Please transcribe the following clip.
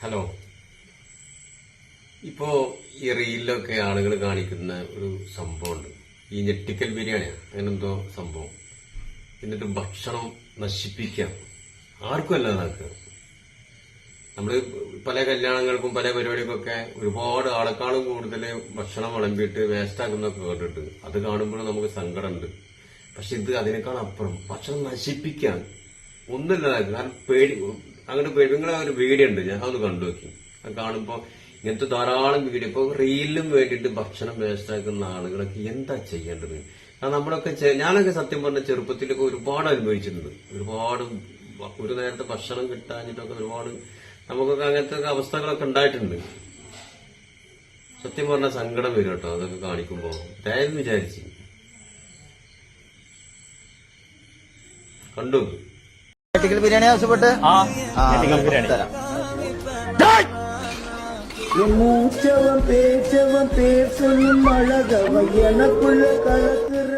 Hello. ഇപ്പോ ഈ റീലിലൊക്കെ ആളുകൾ കാണിക്കുന്ന ഒരു സംഭവമുണ്ട്. ഈ ഞെട്ടിക്കൽ ബിരിയാണിയാണ് അങ്ങനെന്തോ സംഭവം. എന്നിട്ട് ഭക്ഷണം നശിപ്പിക്കാം, ആർക്കും അല്ലാതാക്കുക. നമ്മള് പല കല്യാണങ്ങൾക്കും പല പരിപാടിക്കൊക്കെ ഒരുപാട് ആളെക്കാളും കൂടുതൽ ഭക്ഷണം വിളമ്പിയിട്ട് വേസ്റ്റാക്കുന്നൊക്കെ കേട്ടിട്ട് അത് കാണുമ്പോൾ നമുക്ക് സങ്കടമുണ്ട്. പക്ഷെ ഇത് അതിനേക്കാൾ അപ്പുറം ഭക്ഷണം നശിപ്പിക്കാൻ ഒന്നുമില്ലാതാക്കുക. കാരണം അങ്ങോട്ട് നിങ്ങളെ ഒരു വീഡിയോ ഉണ്ട്, ഞാൻ അതൊന്ന് കണ്ടു നോക്കി. അത് കാണുമ്പോ ഇങ്ങനത്തെ ധാരാളം വീഡിയോ ഇപ്പൊ റീലിനും വേണ്ടിയിട്ട് ഭക്ഷണം വേസ്റ്റാക്കുന്ന ആളുകളൊക്കെ എന്താ ചെയ്യേണ്ടത്? നമ്മളൊക്കെ ഞാനൊക്കെ സത്യം പറഞ്ഞ ചെറുപ്പത്തിലൊക്കെ ഒരുപാട് അനുഭവിച്ചിട്ടുണ്ട്. ഒരു നേരത്തെ ഭക്ഷണം കിട്ടാഞ്ഞിട്ടൊക്കെ ഒരുപാട് നമുക്കൊക്കെ അങ്ങനത്തെ അവസ്ഥകളൊക്കെ ഉണ്ടായിട്ടുണ്ട്. സത്യം പറഞ്ഞ സങ്കടം വരും കേട്ടോ അതൊക്കെ കാണിക്കുമ്പോ. ദയം വിചാരിച്ച് കണ്ടു ബിരിയാണി ആവശ്യപ്പെട്ട് തരാം. மூச்சவன் பேச்சவன் பேர் சொல்லும் அழகவன் எனக்குள்ள கலக்குற